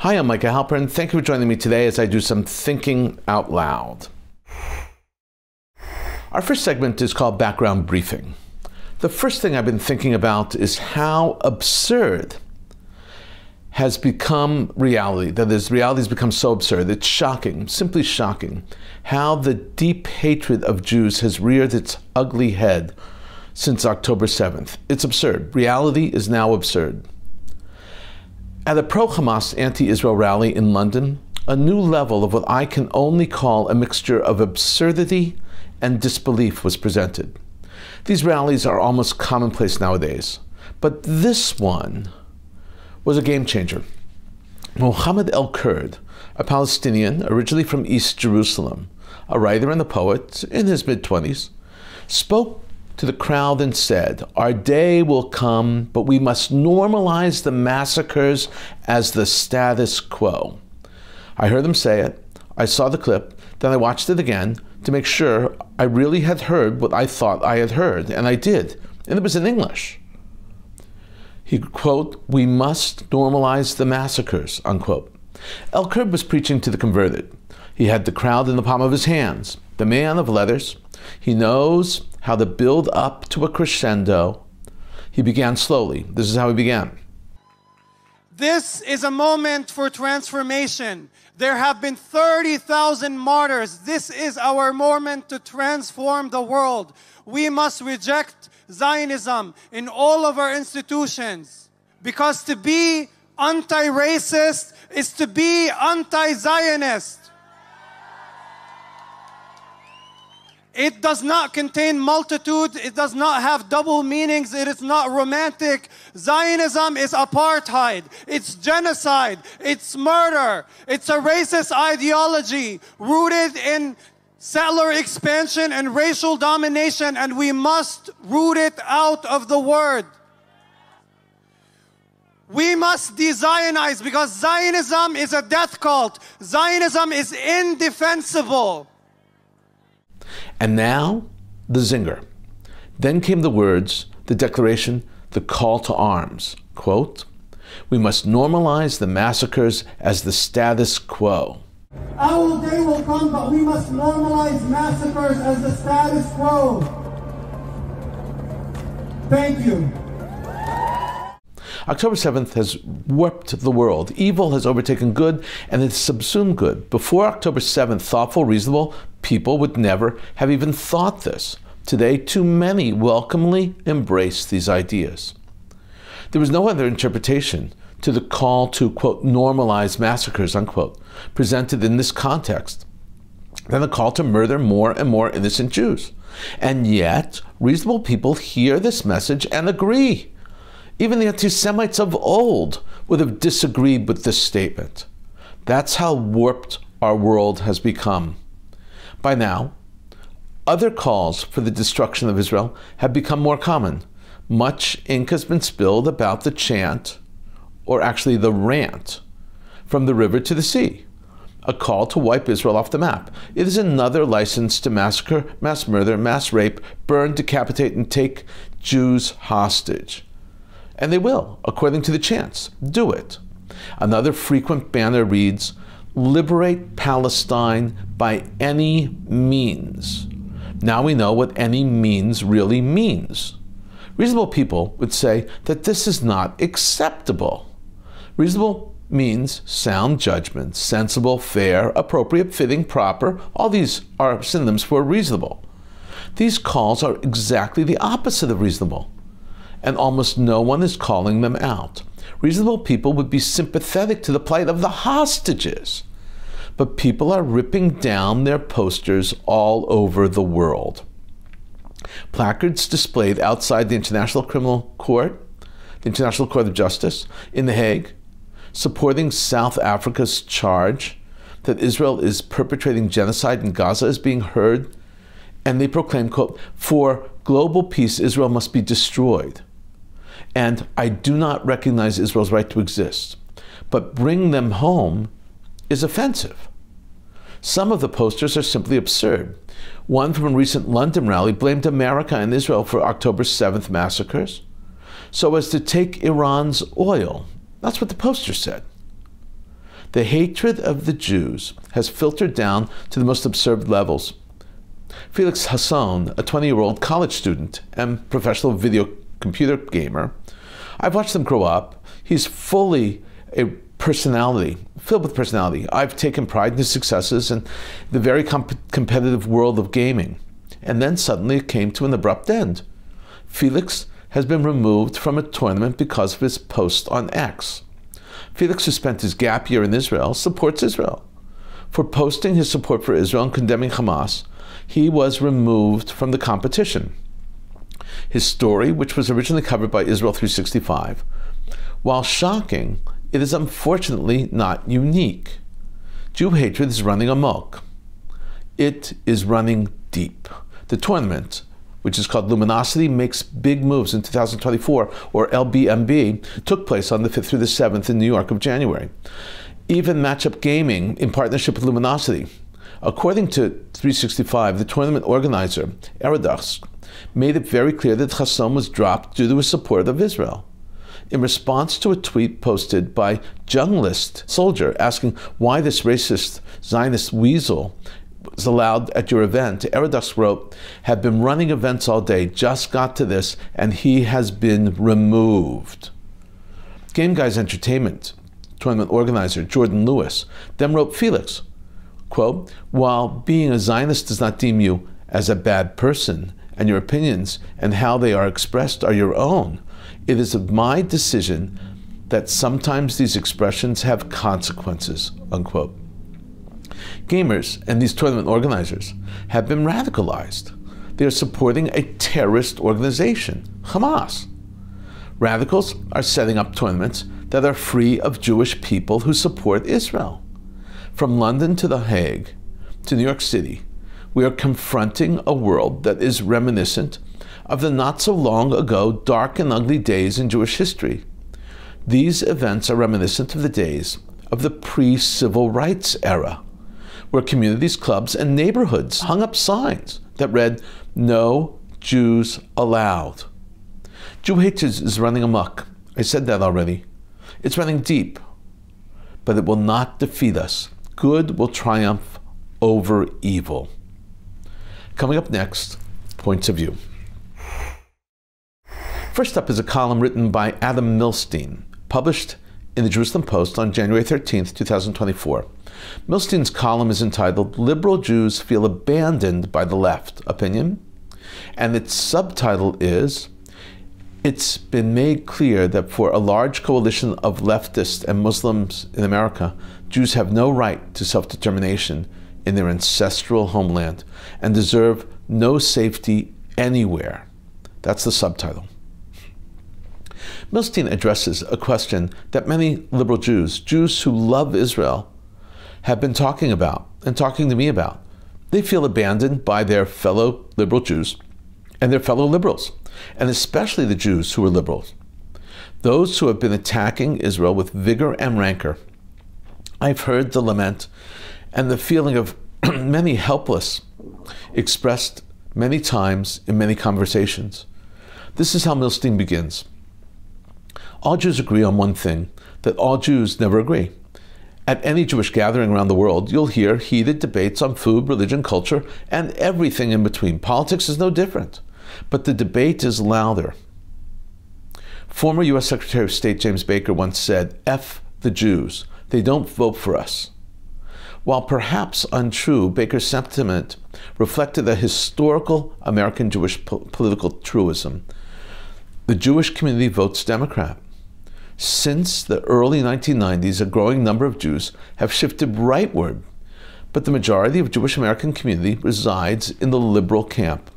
Hi, I'm Micah Halpern. Thank you for joining me today as I do some thinking out loud. Our first segment is called Background Briefing. The first thing I've been thinking about is how absurd has become reality. That is, reality has become so absurd. It's shocking, simply shocking, how the deep hatred of Jews has reared its ugly head since October 7th. It's absurd. Reality is now absurd. At a pro-Hamas anti-Israel rally in London, a new level of what I can only call a mixture of absurdity and disbelief was presented. These rallies are almost commonplace nowadays, but this one was a game changer. Mohammed el-Kurd, a Palestinian originally from East Jerusalem, a writer and a poet in his mid-20s, spoke to the crowd and said, "Our day will come, but we must normalize the massacres as the status quo." I heard him say it, I saw the clip, then I watched it again to make sure I really had heard what I thought I had heard, and I did, and it was in English. He, quote, "We must normalize the massacres," unquote. El-Kurd was preaching to the converted. He had the crowd in the palm of his hands, the man of letters. He knows how to build up to a crescendo. He began slowly. This is how he began. This is a moment for transformation. There have been 30,000 martyrs. This is our moment to transform the world. We must reject Zionism in all of our institutions, because to be anti-racist is to be anti-Zionist. It does not contain multitude. It does not have double meanings. It is not romantic. Zionism is apartheid. It's genocide. It's murder. It's a racist ideology rooted in settler expansion and racial domination, and we must root it out of the word. We must de-Zionize, because Zionism is a death cult. Zionism is indefensible. And now, the zinger. Then came the words, the declaration, the call to arms. Quote, "We must normalize the massacres as the status quo." Our day will come, but we must normalize massacres as the status quo. Thank you. October 7th has warped the world. Evil has overtaken good and has subsumed good. Before October 7th, thoughtful, reasonable people would never have even thought this. Today, too many welcomely embrace these ideas. There was no other interpretation to the call to, quote, normalize massacres, unquote, presented in this context than the call to murder more and more innocent Jews. And yet, reasonable people hear this message and agree. Even the anti-Semites of old would have disagreed with this statement. That's how warped our world has become. By now, other calls for the destruction of Israel have become more common. Much ink has been spilled about the chant, or actually the rant, from the river to the sea. A call to wipe Israel off the map. It is another license to massacre, mass murder, mass rape, burn, decapitate, and take Jews hostage. And they will, according to the chants, do it. Another frequent banner reads, "Liberate Palestine by any means." Now we know what any means really means. Reasonable people would say that this is not acceptable. Reasonable means sound judgment, sensible, fair, appropriate, fitting, proper. All these are synonyms for reasonable. These calls are exactly the opposite of reasonable, and almost no one is calling them out. Reasonable people would be sympathetic to the plight of the hostages, but people are ripping down their posters all over the world. Placards displayed outside the International Criminal Court, the International Court of Justice in The Hague, supporting South Africa's charge that Israel is perpetrating genocide in Gaza is being heard, and they proclaim, quote, "For global peace, Israel must be destroyed. And I do not recognize Israel's right to exist, but bring them home is offensive." Some of the posters are simply absurd. One from a recent London rally blamed America and Israel for October 7th massacres so as to take Iran's oil. That's what the poster said. The hatred of the Jews has filtered down to the most absurd levels. Felix Hassan, a 20-year-old college student and professional video computer gamer, I've watched him grow up. He's fully a personality, filled with personality. I've taken pride in his successes and the very competitive world of gaming. And then suddenly it came to an abrupt end. Felix has been removed from a tournament because of his post on X. Felix, who spent his gap year in Israel, supports Israel. For posting his support for Israel and condemning Hamas, he was removed from the competition. His story, which was originally covered by Israel 365, while shocking, it is unfortunately not unique. Jew hatred is running amok. It is running deep. The tournament, which is called Luminosity Makes Big Moves in 2024, or LBMB, took place on the 5th through the 7th in New York of January. Even Matchup Gaming, in partnership with Luminosity. According to 365, the tournament organizer, Eredos, made it very clear that Hassan was dropped due to his support of Israel. In response to a tweet posted by Journalist Soldier asking why this racist Zionist weasel was allowed at your event, Eredos wrote, "Have been running events all day, just got to this, and he has been removed." Game Guys Entertainment tournament organizer Jordan Lewis then wrote Felix, quote, "While being a Zionist does not deem you as a bad person, and your opinions and how they are expressed are your own, it is my decision that sometimes these expressions have consequences," unquote. Gamers and these tournament organizers have been radicalized. They are supporting a terrorist organization, Hamas. Radicals are setting up tournaments that are free of Jewish people who support Israel. From London to The Hague to New York City, we are confronting a world that is reminiscent of the not so long ago dark and ugly days in Jewish history. These events are reminiscent of the days of the pre-civil rights era, where communities, clubs, and neighborhoods hung up signs that read, "No Jews allowed." Jew hatred is running amok. I said that already. It's running deep, but it will not defeat us. Good will triumph over evil. Coming up next, Points of View. First up is a column written by Adam Milstein, published in the Jerusalem Post on January 13th, 2024. Milstein's column is entitled "Liberal Jews Feel Abandoned by the Left Opinion," and its subtitle is, "It's been made clear that for a large coalition of leftists and Muslims in America, Jews have no right to self-determination in their ancestral homeland and deserve no safety anywhere." That's the subtitle. Milstein addresses a question that many liberal Jews, Jews who love Israel, have been talking about and talking to me about. They feel abandoned by their fellow liberal Jews and their fellow liberals, and especially the Jews who are liberals, those who have been attacking Israel with vigor and rancor. I've heard the lament and the feeling of many helpless expressed many times in many conversations. This is how Milstein begins. All Jews agree on one thing, that all Jews never agree. At any Jewish gathering around the world, you'll hear heated debates on food, religion, culture, and everything in between. Politics is no different, but the debate is louder. Former U.S. Secretary of State James Baker once said, "F the Jews, they don't vote for us." While perhaps untrue, Baker's sentiment reflected a historical American Jewish political truism. The Jewish community votes Democrat. Since the early 1990s, a growing number of Jews have shifted rightward, but the majority of Jewish American community resides in the liberal camp.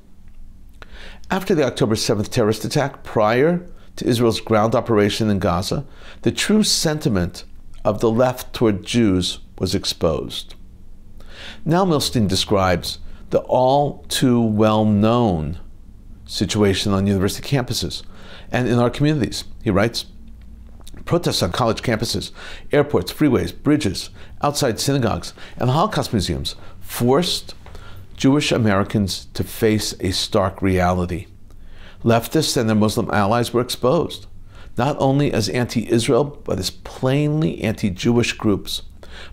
After the October 7th terrorist attack, prior to Israel's ground operation in Gaza, the true sentiment of the left toward Jews was exposed. Now Milstein describes the all too well-known situation on university campuses and in our communities. He writes, "Protests on college campuses, airports, freeways, bridges, outside synagogues, and Holocaust museums forced Jewish Americans to face a stark reality. Leftists and their Muslim allies were exposed, not only as anti-Israel, but as plainly anti-Jewish groups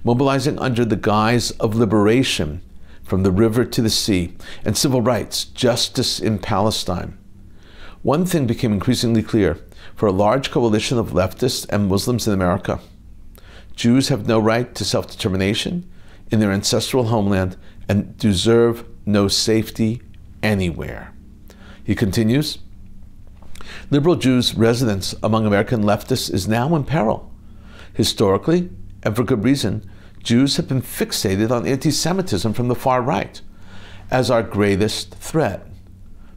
mobilizing under the guise of liberation from the river to the sea and civil rights, justice in Palestine. One thing became increasingly clear for a large coalition of leftists and Muslims in America. Jews have no right to self-determination in their ancestral homeland and deserve no safety anywhere. He continues, liberal Jews' residence among American leftists is now in peril. Historically, and for good reason, Jews have been fixated on anti-Semitism from the far right as our greatest threat.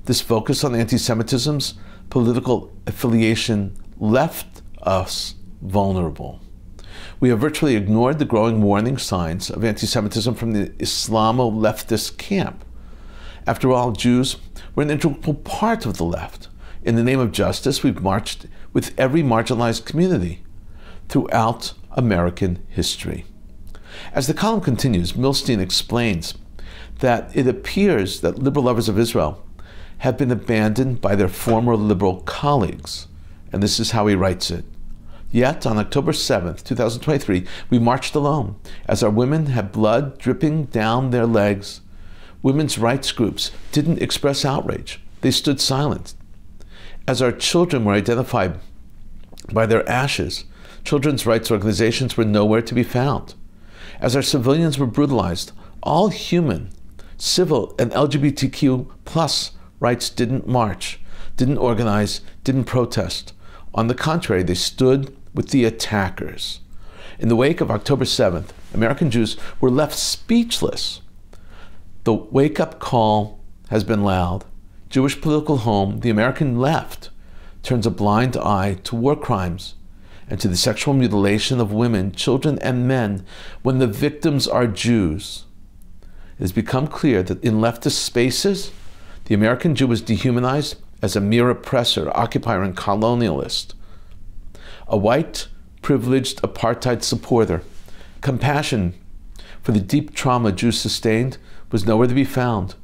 This focus on anti-Semitism's political affiliation left us vulnerable. We have virtually ignored the growing warning signs of anti-Semitism from the Islamo-leftist camp. After all, Jews were an integral part of the left. In the name of justice, we've marched with every marginalized community throughout American history. As the column continues, Milstein explains that it appears that liberal lovers of Israel have been abandoned by their former liberal colleagues. And this is how he writes it. Yet, on October 7th, 2023, we marched alone. As our women had blood dripping down their legs, women's rights groups didn't express outrage. They stood silent. As our children were identified by their ashes, children's rights organizations were nowhere to be found. As our civilians were brutalized, all human, civil, and LGBTQ plus rights didn't march, didn't organize, didn't protest. On the contrary, they stood with the attackers. In the wake of October 7th, American Jews were left speechless. The wake-up call has been loud. Jewish political home, the American left, turns a blind eye to war crimes and to the sexual mutilation of women, children, and men when the victims are Jews. It has become clear that in leftist spaces, the American Jew is dehumanized as a mere oppressor, occupier, and colonialist. A white, privileged apartheid supporter. Compassion for the deep trauma Jews sustained was nowhere to be found.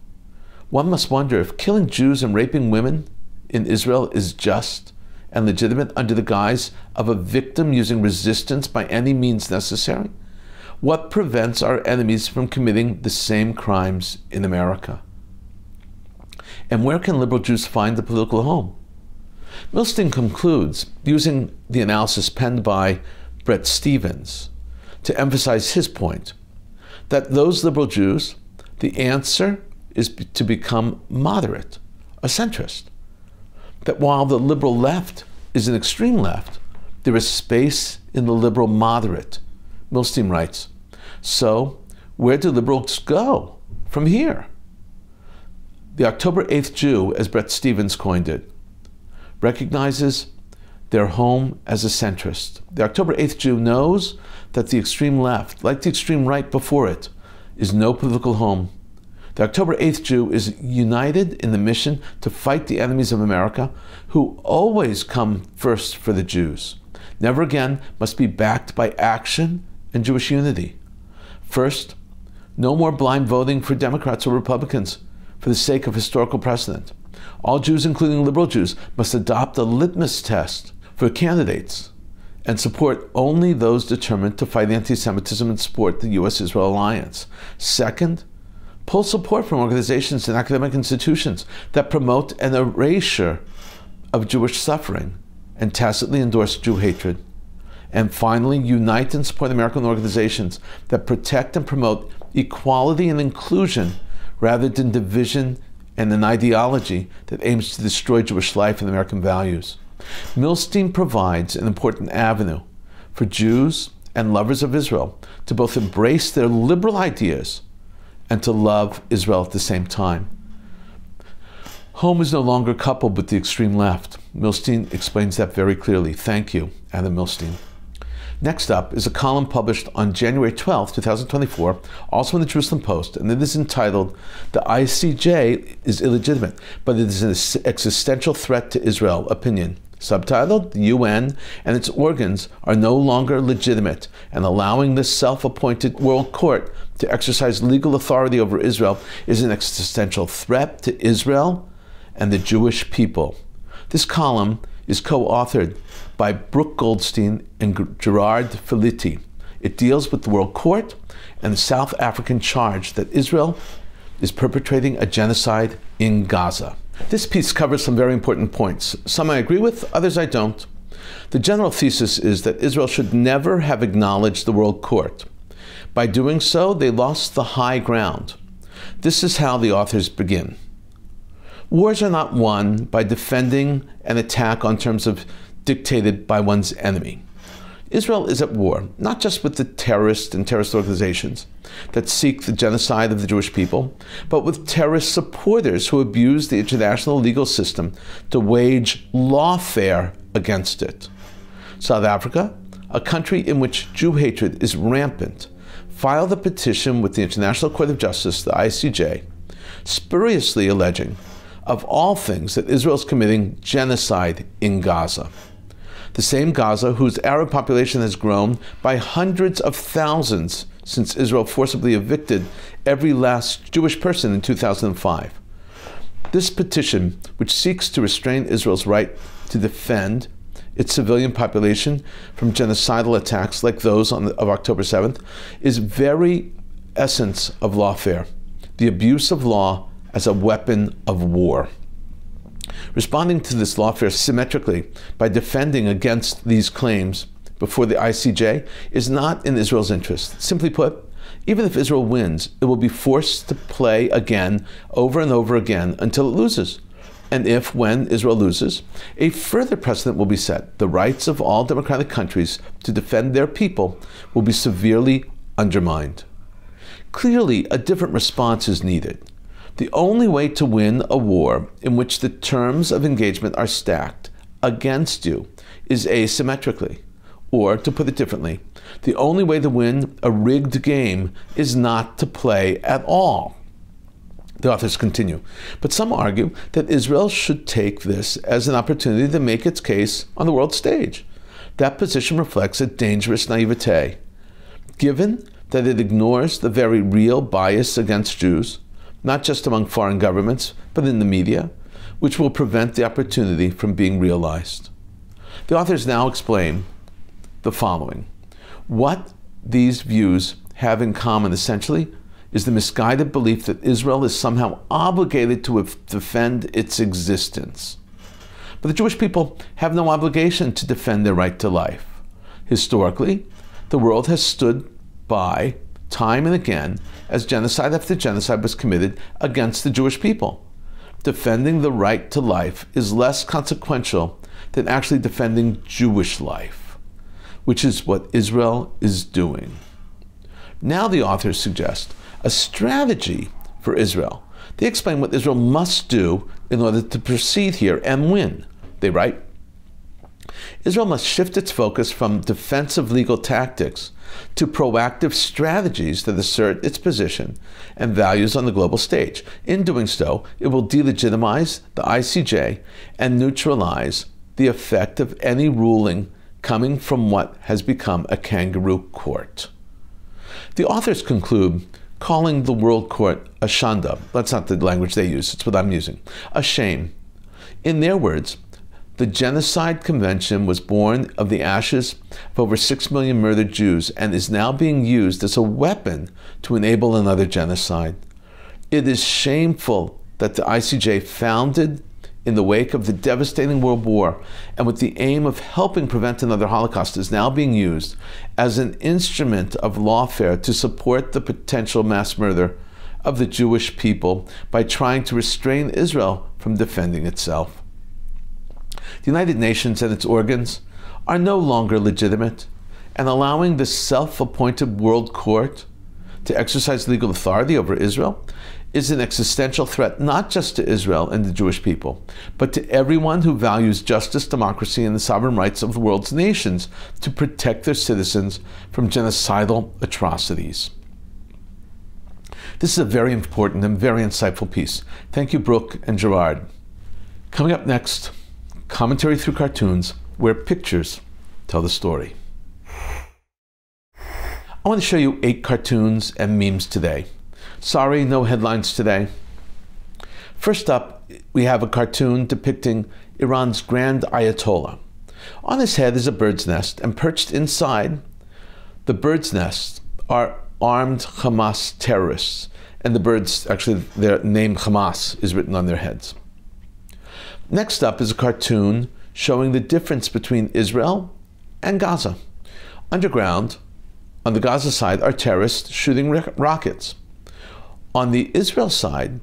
One must wonder if killing Jews and raping women in Israel is just and legitimate under the guise of a victim using resistance by any means necessary. What prevents our enemies from committing the same crimes in America? And where can liberal Jews find a political home? Milstein concludes, using the analysis penned by Bret Stephens, to emphasize his point, that those liberal Jews, the answer is to become moderate, a centrist. That while the liberal left is an extreme left, there is space in the liberal moderate. Milstein writes, so where do liberals go from here? The October 8th Jew, as Bret Stephens coined it, recognizes their home as a centrist. The October 8th Jew knows that the extreme left, like the extreme right before it, is no political home. The October 8th Jew is united in the mission to fight the enemies of America, who always come first for the Jews. Never again must be backed by action and Jewish unity. First, no more blind voting for Democrats or Republicans for the sake of historical precedent. All Jews, including liberal Jews, must adopt a litmus test for candidates and support only those determined to fight anti-Semitism and support the U.S.-Israel alliance. Second, pull support from organizations and academic institutions that promote an erasure of Jewish suffering and tacitly endorse Jew hatred. And finally, unite and support American organizations that protect and promote equality and inclusion rather than division and an ideology that aims to destroy Jewish life and American values. Milstein provides an important avenue for Jews and lovers of Israel to both embrace their liberal ideas and to love Israel at the same time. Home is no longer coupled with the extreme left. Milstein explains that very clearly. Thank you, Adam Milstein. Next up is a column published on January 12, 2024, also in the Jerusalem Post, and it is entitled, "The ICJ is Illegitimate, but it is an Existential Threat to Israel Opinion." Subtitled, "The UN and its organs are no longer legitimate, and allowing this self-appointed world court to exercise legal authority over Israel is an existential threat to Israel and the Jewish people." This column is co-authored by Brook, Goldstein, and Gerard, Felitti. It deals with the World Court and the South African charge that Israel is perpetrating a genocide in Gaza. This piece covers some very important points. Some I agree with, others I don't. The general thesis is that Israel should never have acknowledged the World Court. By doing so, they lost the high ground. This is how the authors begin. Wars are not won by defending an attack on terms dictated by one's enemy. Israel is at war, not just with the terrorists and terrorist organizations that seek the genocide of the Jewish people, but with terrorist supporters who abuse the international legal system to wage lawfare against it. South Africa, a country in which Jew hatred is rampant, filed a petition with the International Court of Justice, the ICJ, spuriously alleging, of all things, that Israel is committing genocide in Gaza. The same Gaza whose Arab population has grown by hundreds of thousands since Israel forcibly evicted every last Jewish person in 2005. This petition, which seeks to restrain Israel's right to defend its civilian population from genocidal attacks like those of October 7th, is very essence of lawfare, the abuse of law as a weapon of war. Responding to this lawfare symmetrically by defending against these claims before the ICJ is not in Israel's interest. Simply put, even if Israel wins, it will be forced to play again, over and over again, until it loses. And if, when Israel loses, a further precedent will be set. The rights of all democratic countries to defend their people will be severely undermined. Clearly, a different response is needed. The only way to win a war in which the terms of engagement are stacked against you is asymmetrically. Or, to put it differently, the only way to win a rigged game is not to play at all. The authors continue, but some argue that Israel should take this as an opportunity to make its case on the world stage. That position reflects a dangerous naivete, given that it ignores the very real bias against Jews, not just among foreign governments, but in the media, which will prevent the opportunity from being realized. The authors now explain the following. What these views have in common, essentially, is the misguided belief that Israel is somehow obligated to defend its existence. But the Jewish people have no obligation to defend their right to life. Historically, the world has stood by time and again as genocide after genocide was committed against the Jewish people. Defending the right to life is less consequential than actually defending Jewish life, which is what Israel is doing. Now the authors suggest a strategy for Israel. They explain what Israel must do in order to proceed here and win. They write, Israel must shift its focus from defensive legal tactics to proactive strategies that assert its position and values on the global stage. In doing so, it will delegitimize the ICJ and neutralize the effect of any ruling coming from what has become a kangaroo court. The authors conclude calling the World Court a shanda. That's not the language they use, it's what I'm using. A shame. In their words, the Genocide Convention was born of the ashes of over 6 million murdered Jews and is now being used as a weapon to enable another genocide. It is shameful that the ICJ, founded in the wake of the devastating World War and with the aim of helping prevent another Holocaust, is now being used as an instrument of lawfare to support the potential mass murder of the Jewish people by trying to restrain Israel from defending itself. The United Nations and its organs are no longer legitimate, and allowing the self-appointed World Court to exercise legal authority over Israel is an existential threat not just to Israel and the Jewish people, but to everyone who values justice, democracy, and the sovereign rights of the world's nations to protect their citizens from genocidal atrocities. This is a very important and very insightful piece. Thank you, Brook and Gerard. Coming up next, commentary through cartoons where pictures tell the story. I want to show you 8 cartoons and memes today. Sorry, no headlines today. First up, we have a cartoon depicting Iran's Grand Ayatollah. On his head is a bird's nest, and perched inside The birds' nests are armed Hamas terrorists, and the birds, actually their name Hamas is written on their heads. Next up is a cartoon showing the difference between Israel and Gaza. Underground, on the Gaza side, are terrorists shooting rockets. On the Israel side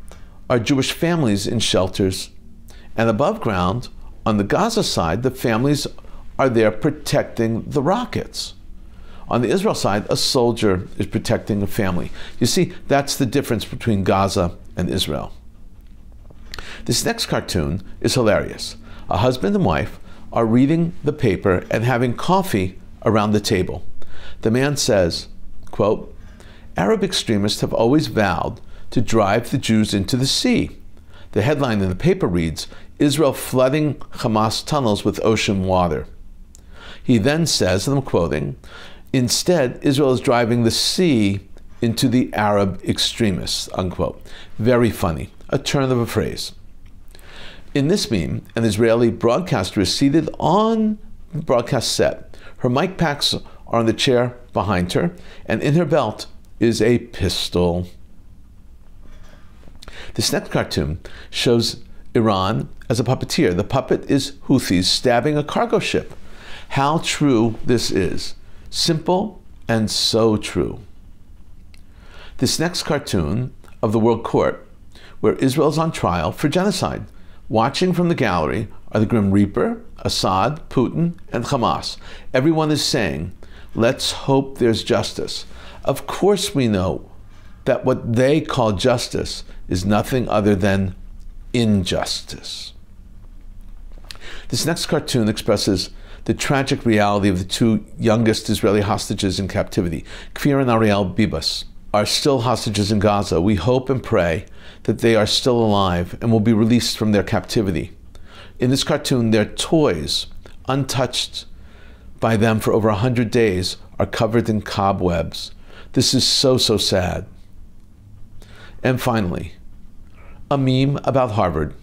are Jewish families in shelters, and above ground, on the Gaza side, the families are there protecting the rockets. On the Israel side, a soldier is protecting a family. You see, that's the difference between Gaza and Israel. This next cartoon is hilarious. A husband and wife are reading the paper and having coffee around the table. The man says, quote, "Arab extremists have always vowed to drive the Jews into the sea." The headline in the paper reads, "Israel flooding Hamas tunnels with ocean water." He then says, and I'm quoting, "Instead, Israel is driving the sea into the Arab extremists," unquote. Very funny, a turn of a phrase. In this meme, an Israeli broadcaster is seated on the broadcast set. Her mic packs are on the chair behind her, and in her belt is a pistol. This next cartoon shows Iran as a puppeteer. The puppet is Houthis stabbing a cargo ship. How true this is. Simple and so true. This next cartoon of the World Court, where Israel is on trial for genocide. Watching from the gallery are the Grim Reaper, Assad, Putin, and Hamas. Everyone is saying, let's hope there's justice. Of course we know that what they call justice is nothing other than injustice. This next cartoon expresses the tragic reality of the two youngest Israeli hostages in captivity. Kfir and Ariel Bibas are still hostages in Gaza. We hope and pray that they are still alive and will be released from their captivity. In this cartoon, their toys, untouched by them for over 100 days, are covered in cobwebs. This is so, so sad. And finally, a meme about Harvard.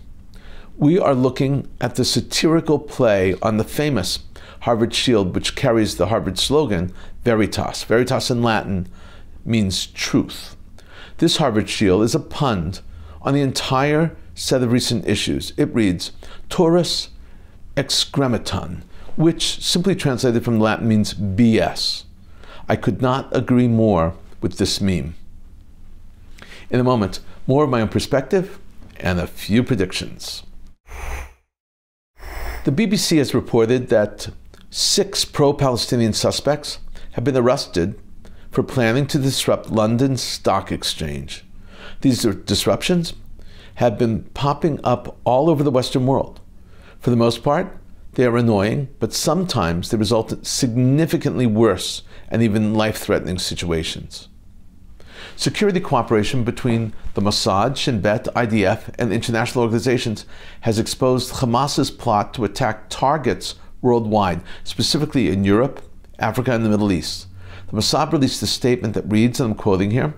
We are looking at the satirical play on the famous Harvard shield, which carries the Harvard slogan, Veritas. Veritas in Latin means truth. This Harvard shield is a pun on the entire set of recent issues. It reads, Taurus excrementon, which simply translated from Latin means BS. I could not agree more with this meme. In a moment, more of my own perspective and a few predictions. The BBC has reported that 6 pro-Palestinian suspects have been arrested for planning to disrupt London's stock exchange. These disruptions have been popping up all over the Western world. For the most part, they are annoying, but sometimes they result in significantly worse and even life-threatening situations. Security cooperation between the Mossad, Shin Bet, IDF, and international organizations has exposed Hamas's plot to attack targets worldwide, specifically in Europe, Africa, and the Middle East. The Mossad released a statement that reads, and I'm quoting here,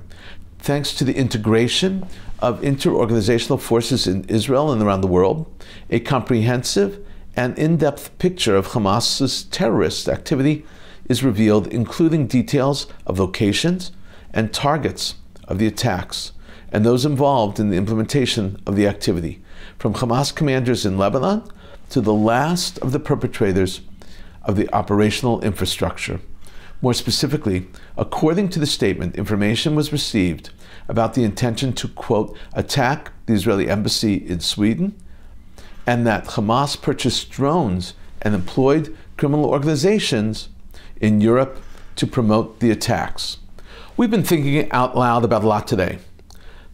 "Thanks to the integration of inter-organizational forces in Israel and around the world, a comprehensive and in-depth picture of Hamas's terrorist activity is revealed, including details of locations and targets of the attacks and those involved in the implementation of the activity, from Hamas commanders in Lebanon to the last of the perpetrators of the operational infrastructure. More specifically, according to the statement, information was received about the intention to, quote, attack the Israeli embassy in Sweden, and that Hamas purchased drones and employed criminal organizations in Europe to promote the attacks." We've been thinking out loud about a lot today.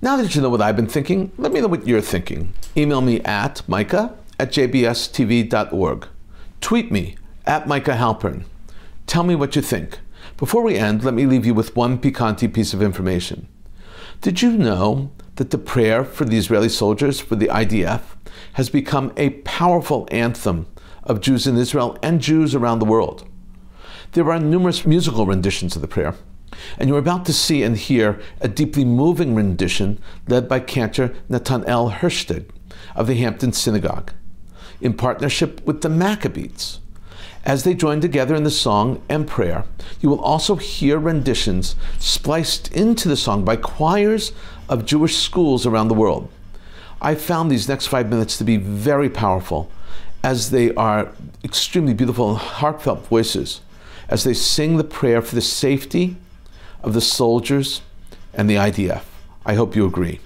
Now that you know what I've been thinking, let me know what you're thinking. Email me at micah@jbstv.org. Tweet me at Micah Halpern. Tell me what you think. Before we end, let me leave you with one piquante piece of information. Did you know that the prayer for the Israeli soldiers for the IDF has become a powerful anthem of Jews in Israel and Jews around the world? There are numerous musical renditions of the prayer, and you're about to see and hear a deeply moving rendition led by cantor Nathanael Hersted of the Hampton Synagogue, in partnership with the Maccabees. As they join together in the song and prayer, you will also hear renditions spliced into the song by choirs of Jewish schools around the world. I found these next 5 minutes to be very powerful, as they are extremely beautiful and heartfelt voices, as they sing the prayer for the safety of the soldiers and the IDF. I hope you agree.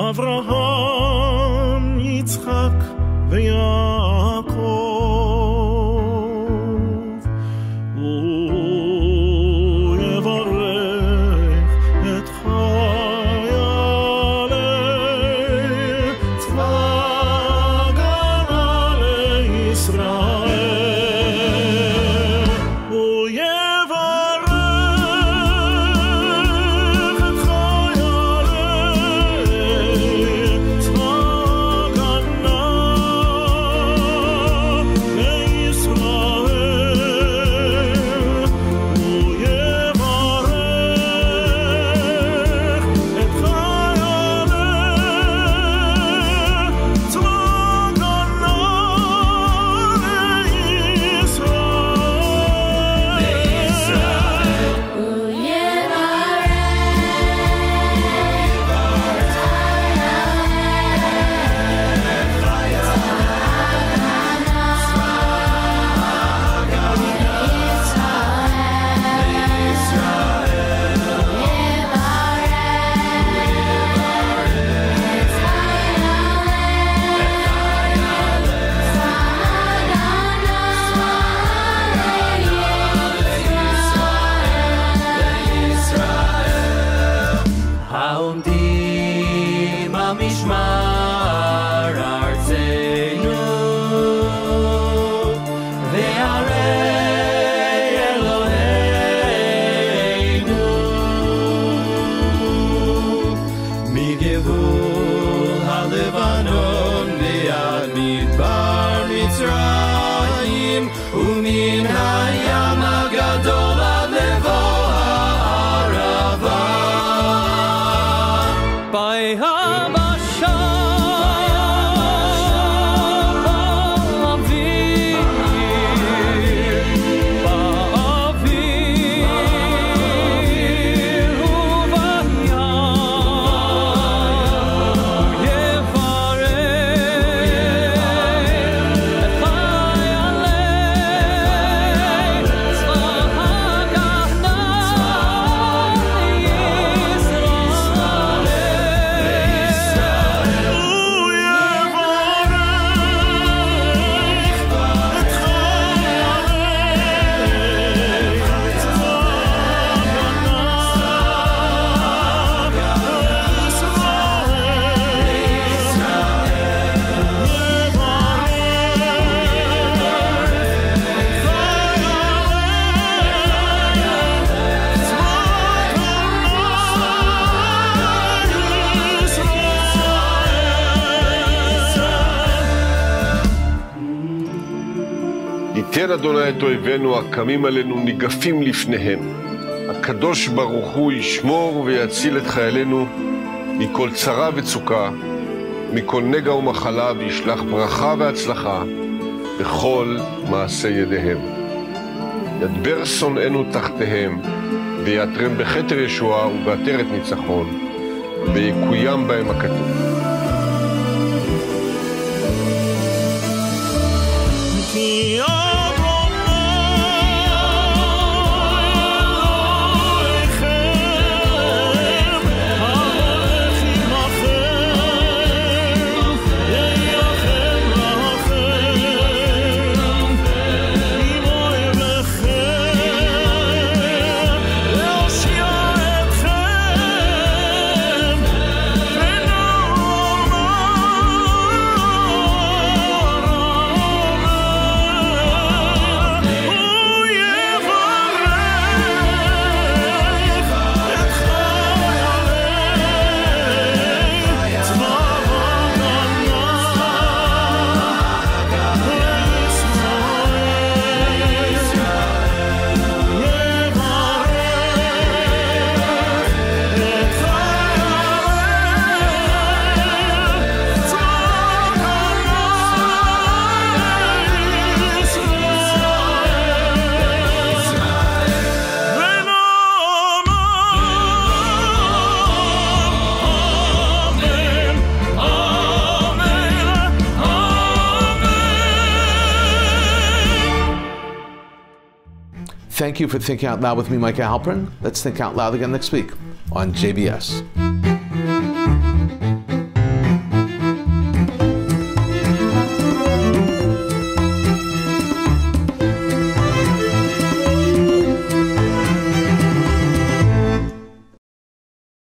אברהם, יצחק ויעקב, הוא יברך את חיילי צבא הגנה לישראל, הוא יברך את ייתן אדוני את אויבינו הקמים עלינו ניגפים לפניהם. הקדוש ברוך הוא ישמור ויציל את חיילינו מכל צרה וצוקה, מכל נגע ומחלה, וישלח ברכה והצלחה בכל מעשה ידיהם. ידבר שונאינו תחתיהם, ויעטרם בכתר ישועה ובעטרת ניצחון, ויקוים בהם הכתוב. Thank you for thinking out loud with me, Micah Halpern. Let's think out loud again next week on JBS.